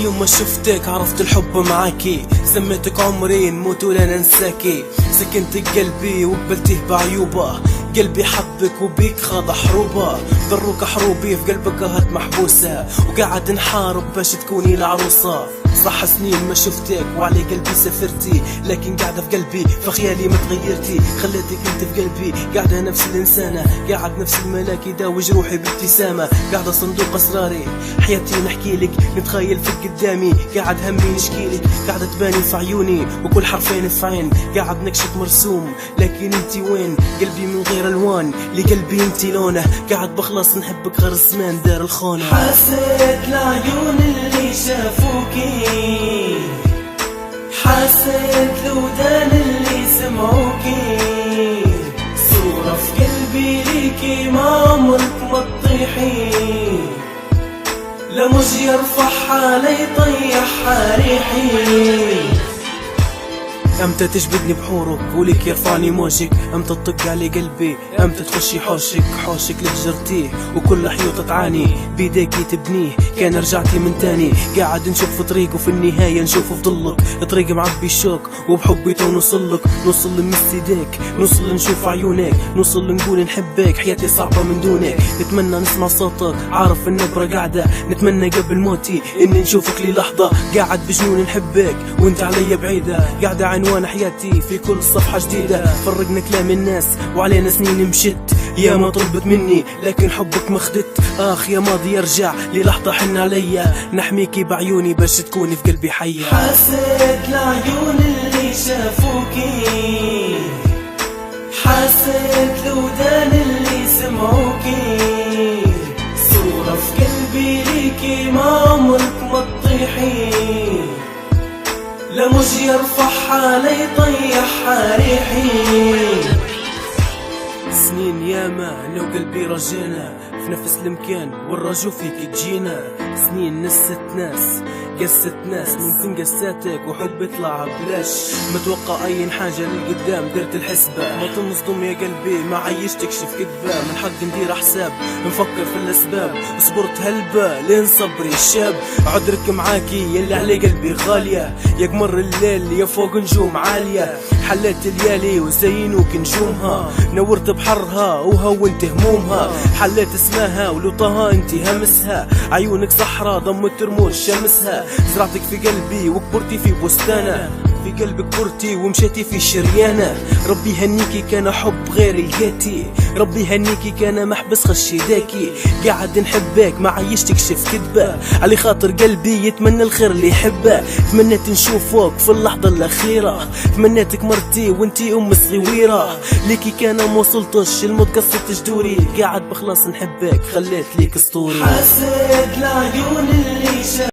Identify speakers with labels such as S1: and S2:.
S1: يوم ما شفتك عرفت الحب معاكي، سميتك عمري نموت ولا ننساكي. سكنت قلبي وقبلتيه بعيوبه، قلبي حبك وبيك خاض حروبه. ضروك حروبي في قلبك هات محبوسه، وقاعد نحارب باش تكوني العروسه. صح سنين ما شفتك وعلي قلبي سافرتي، لكن قاعدة في قلبي فخيالي ما تغيرتي. خليتك انت في قلبي قاعدة نفس الانسانة، قاعد نفس الملاك يداوي جروحي بابتسامة. قاعدة صندوق اسراري حياتي نحكيلك، نتخيل فيك قدامي قاعد همي نشكيلك. قاعدة تباني في عيوني وكل حرفين في عين، قاعد نكشك مرسوم لكن انت وين؟ قلبي من غير الوان لقلبي انت لونه، قاعد بخلص نحبك غير الزمان دار الخونة.
S2: حسيت العيون اللي شافوكي، حسيت الودان اللي سمعوكي. صورة في قلبي ليكي ما عمرك ما تطيحي، لمج يرفعها ليطيحها ريحي.
S1: امتى تجبدني بحورك ولك يرفعني موجك، امتى تطق علي قلبي، امتى تخشي حوشك. حوشك اللي جرتيه وكل حيوط تعاني بيديكي تبنيه. كان رجعتي من تاني قاعد نشوف في طريق، وفي النهاية نشوف في ضلك طريق معبي الشوق. وبحبي تو نوصلك، نوصل لمس ايديك، نوصل نشوف عيونك، نوصل نقول نحبك. حياتي صعبة من دونك، نتمنى نسمع صوتك عارف النبرة قاعدة. نتمنى قبل موتي اني نشوفك لي لحظة، قاعد بجنون نحبك وانت علي بعيدة. قاعدة عنوان حياتي في كل صفحة جديدة، فرقنا كلام الناس وعلينا سنين مشت. يا ما طلبت مني لكن حبك ما خدت، اخ يا ماضي يرجع للحظة حن عليا. نحميكي بعيوني باش تكوني في قلبي حية.
S2: حسيت العيون اللي شافوكي، حسيت الودان اللي سمعوكي. صورة في قلبي ليكي ما عمرك ما تطيحي، لمج يرفعها ليطيحها ريحي.
S1: سنين ياما انا وقلبي رجينا في نفس المكان والرجو فيك تجينا. سنين نست ناس قست ناس، ممكن قساتك وحب يطلع بلاش. متوقع اي حاجة للقدام درت الحسبة، ما تنصدم يا قلبي ما عيشتك شف كذبة. من حق ندير حساب نفكر في الاسباب، صبرت هلبة لين صبري الشاب. عذرك معاكي يلي علي قلبي غالية، يا قمر الليل يا فوق نجوم عالية. حليت الليالي وزينوك نجومها، نورت بحرها وهونت همومها. حليت اسمها ولطها انت همسها، عيونك صحرا ضمت رموش شمسها. زرعتك في قلبي وكبرتي في بستانة، في قلبك كبرتي ومشيتي في شريانة. ربي هنيكي كان حب غير لقيتي، ربي هنيكي كان محبس خشي داكي. قاعد نحبك ما عيشتك شف كذبة، علي خاطر قلبي يتمنى الخير اللي يحبه. تمنيت نشوفك في اللحظة الأخيرة، تمنيتك مرتي وانتي أم صغيرة. ليكي كان موصلتش الموت قصة جدوري، قاعد بخلاص نحبك خليت ليك اسطوري.
S2: حسيت العيون اللي